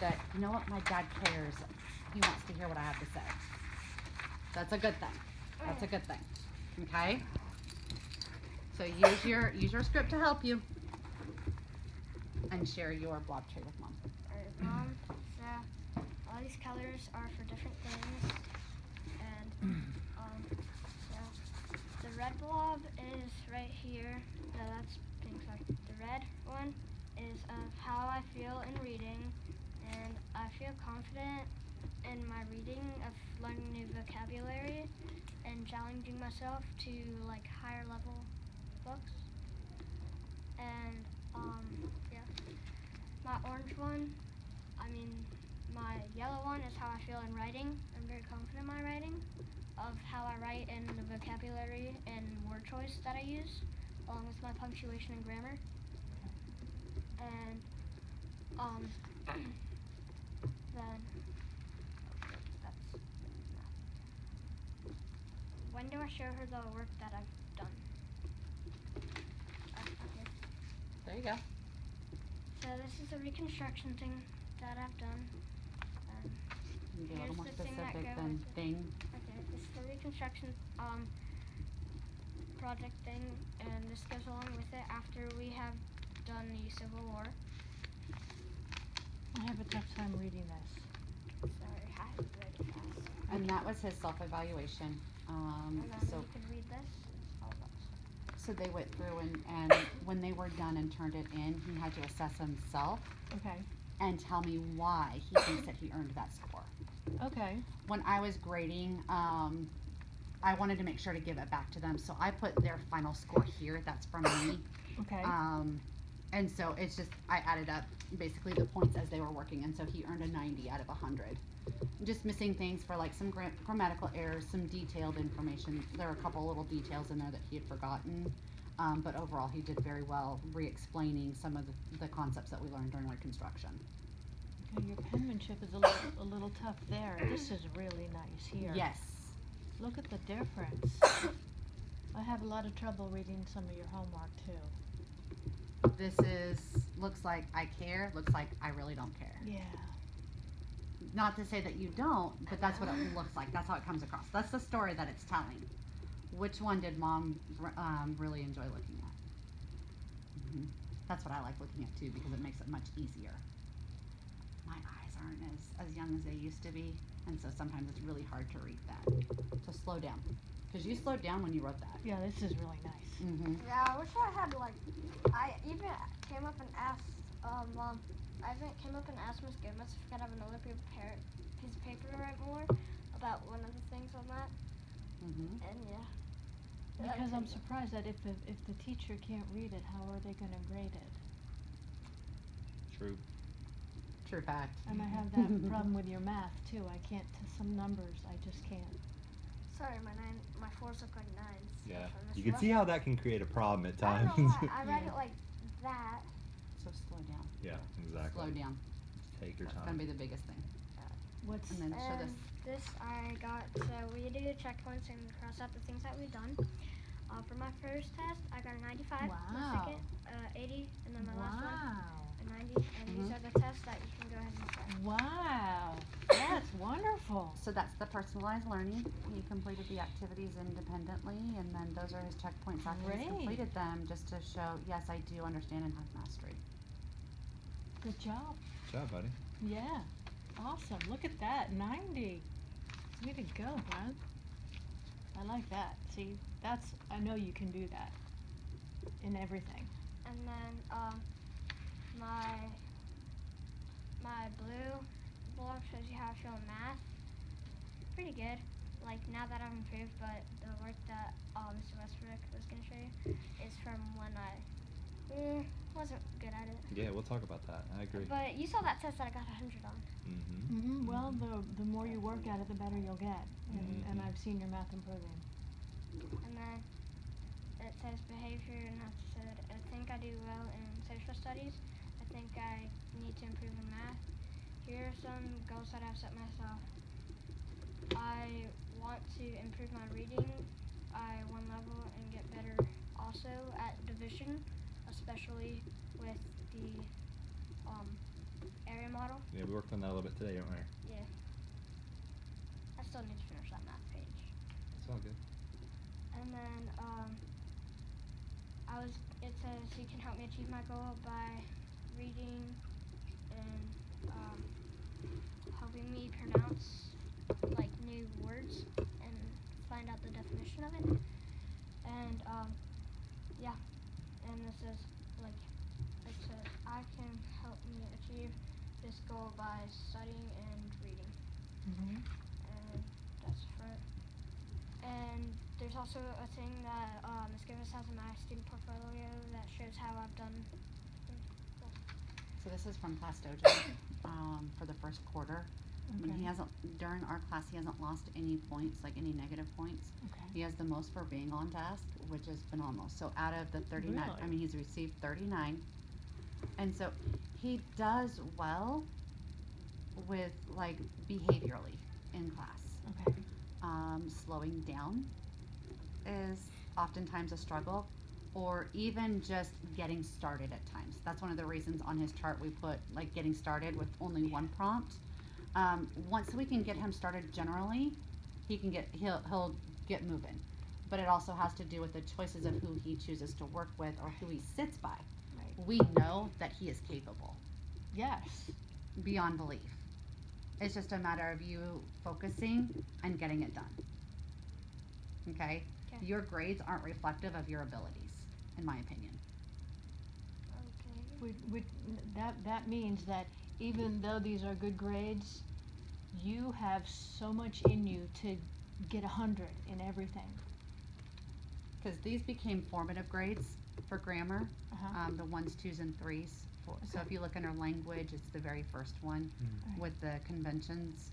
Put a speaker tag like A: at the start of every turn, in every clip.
A: that, you know what, my dad cares. He wants to hear what I have to say. That's a good thing. That's a good thing. Okay? So use your script to help you and share your blob tray with mom.
B: Alright, Mom, so all these colors are for different things, and so the red blob is right here. No, that's pink, sorry. The red one is of how I feel in reading, and I feel confident in my reading of learning new vocabulary and challenging myself to like higher level books. And yeah. My orange one, I mean, my yellow one is how I feel in writing. I'm very confident in my writing, of how I write and the vocabulary and word choice that I use, along with my punctuation and grammar. And then that's when do I show her the work that I've done? Okay.
A: There you go.
B: So this is a reconstruction thing that I've done.
A: You can be a little
B: Here's
A: more
B: the thing that
A: specific
B: go
A: than
B: with it.
A: thing.
B: Okay, this is the reconstruction project thing, and this goes along with it after we have done the Civil War.
C: I have a tough time reading this.
B: Sorry, I have to read it fast.
A: And that was his self-evaluation.
B: And then
A: So
B: you can read this. All of us.
A: so they went through and when they were done and turned it in, he had to assess himself
C: Okay.
A: and tell me why he thinks that he earned that score.
C: Okay.
A: When I was grading, I wanted to make sure to give it back to them, so I put their final score here. That's from me.
C: Okay.
A: And so it's just I added up basically the points as they were working, and so he earned a 90 out of 100. Just missing things for like some grammatical errors, some detailed information. There were a couple little details in there that he had forgotten, but overall he did very well re-explaining some of the concepts that we learned during Reconstruction.
C: Okay, your penmanship is a little tough there. This is really nice here.
A: Yes.
C: Look at the difference. I have a lot of trouble reading some of your homework too.
A: This looks like I care, looks like I really don't care.
C: Yeah.
A: Not to say that you don't, but that's what it looks like. That's how it comes across. That's the story that it's telling. Which one did mom really enjoy looking at? That's what I like looking at too, because it makes it much easier. My eyes aren't as young as they used to be, and so sometimes it's really hard to read that. So slow down, because you slowed down when you wrote that.
C: Yeah, this is really nice.
B: Yeah, I wish I had like, I even came up and asked Mom. I even came up and asked Miss Gomez if I could have another piece of paper to write more about one of the things on that. And yeah.
C: Because I'm surprised that if the teacher can't read it, how are they going to grade it?
D: True.
A: True fact.
C: And I have that problem with your math too. I can't, some numbers, I just can't.
B: Sorry, my fours look like nines.
D: Yeah.
B: from this
D: You can
B: rough-
D: see how that can create a problem at
B: I
D: times.
B: don't know why. I read
C: Yeah.
B: it like that.
A: So slow down.
D: Yeah, exactly.
A: Slow down.
D: Just take your
A: That's
D: time.
A: gonna be the biggest thing.
C: What's,
A: And then show
B: And
A: this.
B: this I got, so we do checkpoints and cross out the things that we've done. For my first test, I got a 95.
C: Wow.
B: My second, 80, and then my last one,
C: wow.
B: a 90. And these are the tests that you can go ahead and try.
C: Wow. That's wonderful.
A: So that's the personalized learning. He completed the activities independently, and then those are his checkpoints after he's
C: Great.
A: completed them, just to show, yes, I do understand and have mastery.
C: Good job.
D: Good job, buddy.
C: Yeah. Awesome. Look at that. 90. Way to go, bud. I like that. See, I know you can do that in everything.
B: And then my blue blog shows you how I feel in math. Pretty good. Like now that I've improved, but the work that Mr. Westbrook was gonna show you is from when I wasn't good at it.
D: Yeah, we'll talk about that. I agree.
B: But you saw that test that I got 100 on.
C: Well, the more you work at it, the better you'll get. And I've seen your math improving.
B: And then it says behavior, and I said I think I do well in social studies. I think I need to improve in math. Here are some goals that I've set myself. I want to improve my reading. I one level and get better also at division, especially with the area model.
D: Yeah, we worked on that a little bit today, don't we?
B: Yeah. I still need to finish that math page.
D: It's all good.
B: And then it says you can help me achieve my goal by reading and helping me pronounce like new words and find out the definition of it. And yeah, and this is like it says I can help me achieve this goal by studying and reading.
C: Mm-hmm.
B: And that's for it. And there's also a thing that Ms. Givens has in my student portfolio that shows how I've done.
A: So this is from Class Dojo for the first quarter. I mean,
C: Okay.
A: he hasn't, during our class, he hasn't lost any points, like any negative points.
C: Okay.
A: He has the most for being on task, which is phenomenal. So out of the 39, I
C: Really?
A: mean, he's received 39. And so he does well with, like, behaviorally in class.
C: Okay.
A: Slowing down is oftentimes a struggle, or even just getting started at times. That's one of the reasons on his chart we put like getting started with only one prompt. Once we can get him started generally, he'll get moving. But it also has to do with the choices of who he chooses to work with or who he sits by.
C: Right.
A: We know that he is capable
C: Yes.
A: beyond belief. It's just a matter of you focusing and getting it done. Okay?
B: Okay.
A: Your grades aren't reflective of your abilities, in my opinion.
B: Okay.
C: That means that even though these are good grades, you have so much in you to get 100 in everything.
A: Because these became formative grades for grammar,
C: Uh-huh.
A: the 1s, 2s, and 3s. So
C: Okay.
A: if you look under language, it's the very first one
C: Right.
A: with the conventions.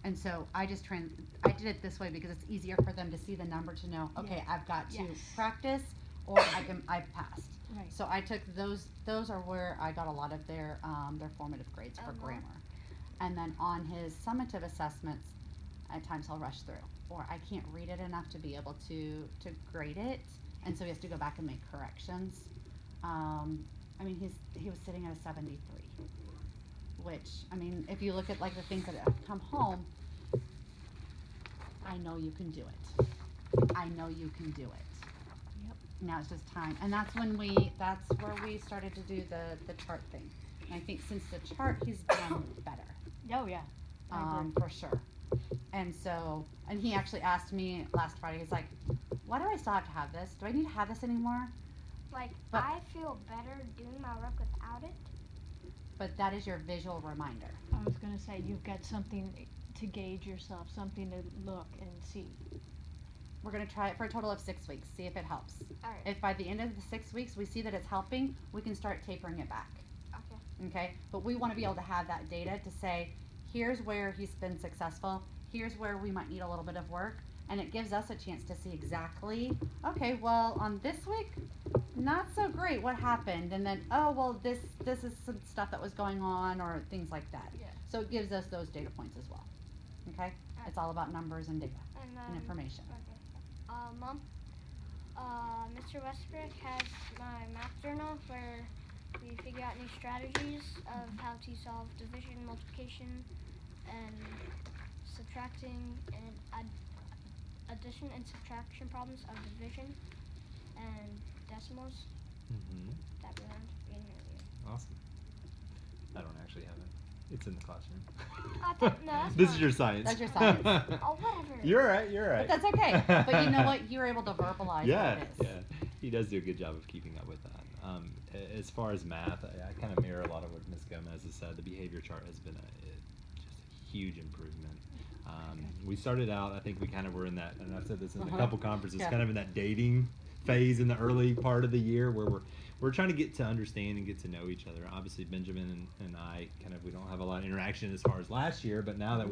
A: And so I did it this way because it's easier for them to see the number to know, okay,
C: Yeah.
A: I've got to
C: Yes.
A: practice or I've passed.
C: Right.
A: So I took those are where I got a lot of their formative grades for
B: Uh-huh.
A: grammar. And then on his summative assessments, at times he'll rush through, or I can't read it enough to be able to grade it, and so he has to go back and make corrections. I mean, he was sitting at a 73, which, I mean, if you look at like the things that have come home, I know you can do it. I know you can do it.
C: Yep.
A: Now it's just time, and that's where we started to do the chart thing. And I think since the chart, he's done better.
C: Oh yeah. I agree.
A: For sure. And so, and he actually asked me last Friday, he's like, why do I still have to have this? Do I need to have this anymore?
B: Like,
A: But-
B: I feel better doing my work without it.
A: But that is your visual reminder.
C: I was gonna say you've got something to gauge yourself, something to look and see.
A: We're going to try it for a total of 6 weeks, see if it helps.
B: All right.
A: If by the end of the 6 weeks we see that it's helping, we can start tapering it back.
B: Okay.
A: Okay? But we want to be able to have that data to say, here's where he's been successful, here's where we might need a little bit of work, and it gives us a chance to see exactly, okay, well, on this week, not so great, what happened? And then, oh, well, this is some stuff that was going on, or things like that.
B: Yeah.
A: So it gives us those data points as well. Okay? It's all about numbers and data
B: And
A: and information.
B: Okay. Mom, Mr. Westbrook has my math journal where we figure out new strategies of how to solve division, multiplication, and subtracting, and addition and subtraction problems of division and decimals
D: Mm-hmm.
B: that we learned in earlier.
D: Awesome. I don't actually have it. It's in the classroom.
B: No, that's
D: This
B: fine.
D: is your science.
A: That's your science.
B: Oh, whatever.
D: You're right. You're right.
A: But that's okay. But you know what? You're able to verbalize
D: Yeah,
A: what it is.
D: yeah. He does do a good job of keeping up with that. As far as math, I kind of mirror a lot of what Ms. Gomez has said. The behavior chart has been just a huge improvement. We started out, I think we kind of were in that, and I've said this in a couple conferences,
A: Yeah.
D: kind of in that dating phase in the early part of the year where we're trying to get to understand and get to know each other. Obviously, Benjamin and I we don't have a lot of interaction as far as last year, but now that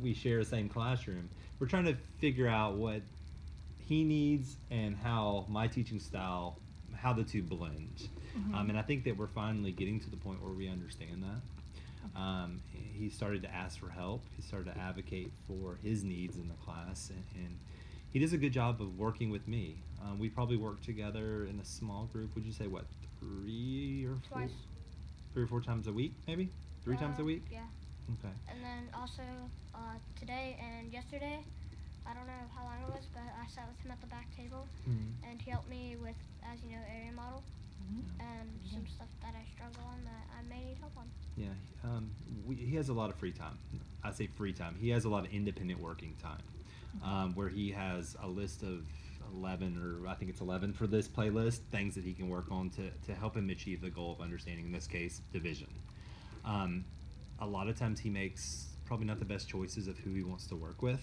D: we share the same classroom, we're trying to figure out what he needs and how my teaching style, how the two blend. And I think that we're finally getting to the point where we understand that. He started to ask for help. He started to advocate for his needs in the class, and he does a good job of working with me. We probably work together in a small group. Would you say what, 3 or 4?
B: Twice.
D: 3 or 4 times a week, maybe 3 times a week.
B: Yeah.
D: Okay.
B: And then also today and yesterday, I don't know how long it was, but I sat with him at the back table,
D: Mhm.
B: and he helped me with, as you know, area model
C: Mhm.
B: and some stuff that I struggle on that I may need help on.
D: Yeah, he has a lot of free time. I say free time. He has a lot of independent working time, where he has a list of 11, or I think it's 11 for this playlist, things that he can work on to help him achieve the goal of understanding, in this case, division. A lot of times he makes probably not the best choices of who he wants to work with.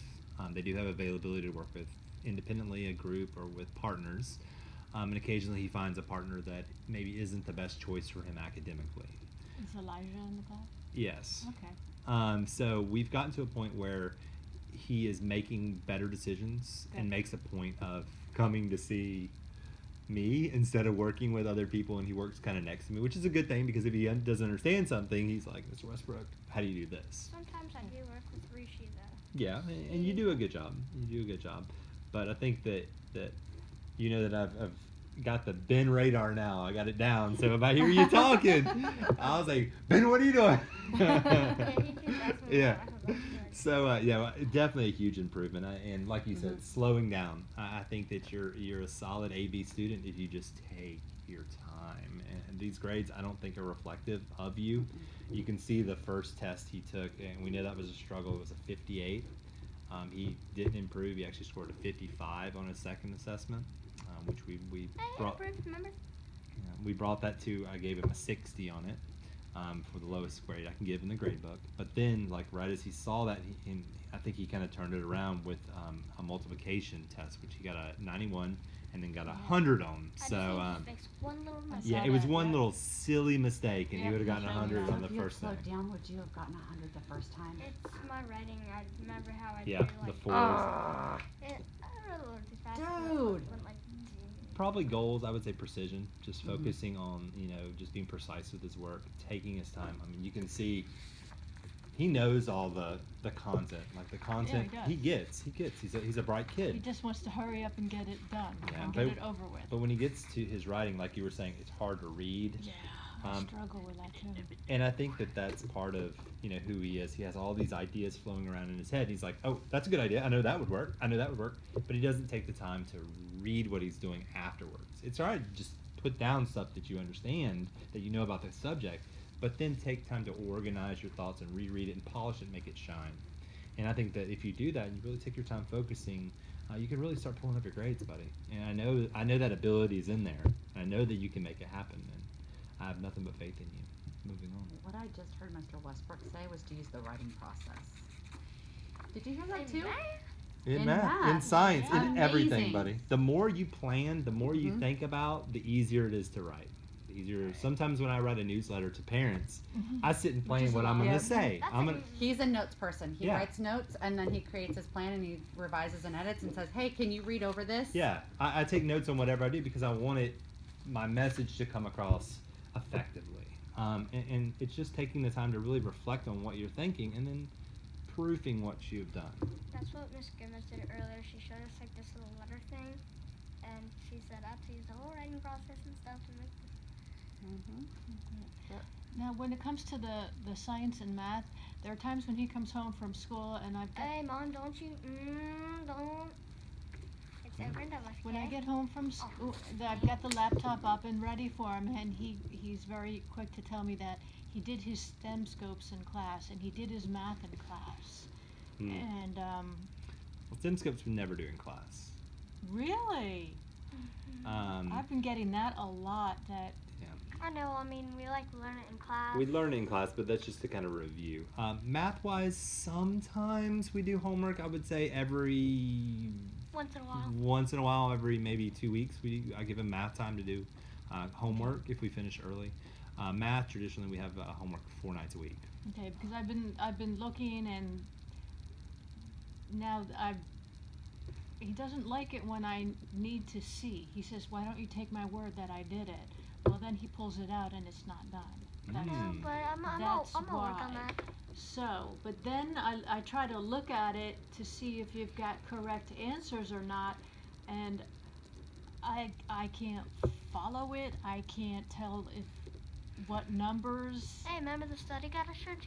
D: They do have availability to work with independently, a group, or with partners. And occasionally he finds a partner that maybe isn't the best choice for him academically.
C: Is Elijah in the class?
D: Yes.
C: Okay.
D: So we've gotten to a point where he is making better decisions and
C: Good.
D: makes a point of coming to see me instead of working with other people, and he works kind of next to me, which is a good thing, because if he doesn't understand something, he's like, Mr. Westbrook, how do you do this?
B: Sometimes I do work with Rishi though.
D: Yeah, and you do a good job. You do a good job. But I think that you know that I've got the Ben radar now. I got it down. So if I hear you talking, I was like, Ben, what are you doing?
B: Yeah, he keeps asking me
D: Yeah.
B: what I'm doing.
D: So yeah, definitely a huge improvement. And like you said, slowing down. I think that you're a solid AB student if you just take your time. And these grades, I don't think, are reflective of you. You can see the first test he took, and we know that was a struggle. It was a 58. He didn't improve. He actually scored a 55 on his second assessment, which we
B: Hey,
D: brought.
B: approved, remember?
D: We brought that to. I gave him a 60 on it. For the lowest grade I can give in the grade book. But then, like, right as he saw that, I think he kind of turned it around with a multiplication test, which he got a 91 and then got a 100 on.
B: I
D: So,
B: just think he fixed one little mistake.
D: yeah,
C: saw
D: it was
C: that,
D: one
C: yeah.
D: little silly mistake, and he
C: Yeah,
D: would have gotten
C: he
D: a
C: showed
D: 100
C: that.
D: on the
A: If you had
D: first thing.
A: slowed down, would you have gotten 100 the first time?
B: It's my writing. I remember how I
D: Yeah,
B: did
D: the
B: like.
D: fours.
A: Ah,
B: I wrote a little too fast.
A: Dude.
B: Went like.
D: Probably goals, I would say precision, just
A: Mhm.
D: focusing on, just being precise with his work, taking his time. I mean, you can see he knows all the content. Like, the content,
C: does.
D: he gets. He's a bright kid.
C: He just wants to hurry up and get it done
D: Yeah,
C: and
D: but-
C: get it over with.
D: But when he gets to his writing, like you were saying, it's hard to read.
C: Yeah, I
D: Um,
C: struggle with that too.
D: And I think that that's part of, who he is. He has all these ideas flowing around in his head. He's like, oh, that's a good idea. I know that would work. But he doesn't take the time to read what he's doing afterwards. It's all right to just put down stuff that you understand, that you know about the subject, but then take time to organize your thoughts and reread it and polish it and make it shine. And I think that if you do that and you really take your time focusing, you can really start pulling up your grades, buddy. And I know that ability is in there. I know that you can make it happen, and I have nothing but faith in you. Moving on.
A: What I just heard Mr. Westbrook say was to use the writing process. Did you hear that too?
D: In
A: In
D: math, in
A: math.
D: science,
C: Yeah.
D: in everything,
A: Amazing.
D: buddy. The more you plan, the more you
A: Mhm.
D: think about, the easier it is to write. The easier. Sometimes when I write a newsletter to parents, I sit and plan
C: is
D: what
C: a
D: I'm
C: lot.
D: going
A: Yeah.
D: to say.
B: That's
D: I'm
B: a-
D: gonna,
A: He's a notes person. He
D: Yeah.
A: writes notes and then he creates his plan and he revises and edits and says, "Hey, can you read over this?"
D: yeah, I take notes on whatever I do because I want my message to come across effectively. And it's just taking the time to really reflect on what you're thinking and then proofing what you've done.
B: That's what Miss Gomez did earlier. She showed us like this little letter thing, and she said I have to use the whole writing process and stuff to make this.
C: Now, when it comes to the science and math, there are times when he comes home from school and I've got,
B: Hey, Mom, don't you? Don't. It's over and done with.
C: when I
B: okay?
C: get home from school, I've got the laptop up and ready for him, and he's very quick to tell me that he did his STEM scopes in class and he did his math in class. And
D: Well, STEMscopes we never do in class.
C: really, I've been getting that a lot. That
B: I know. I mean, we like learn it in class.
D: We learn it in class, but that's just to kind of review. Math-wise, sometimes we do homework. I would say every
B: Once in a while.
D: every maybe 2 weeks, I give him math time to do homework if we finish early. Math, traditionally, we have homework 4 nights a week.
C: okay, because I've been looking, and now he doesn't like it when I need to see. He says, "Why don't you take my word that I did it?" Well, then he pulls it out and it's not done. That's,
B: Yeah, but I'm
C: That's
B: gonna work on
C: why.
B: that.
C: So, but then I try to look at it to see if you've got correct answers or not, and I can't follow it. I can't tell if what numbers.
B: Hey, remember the study guide I showed you?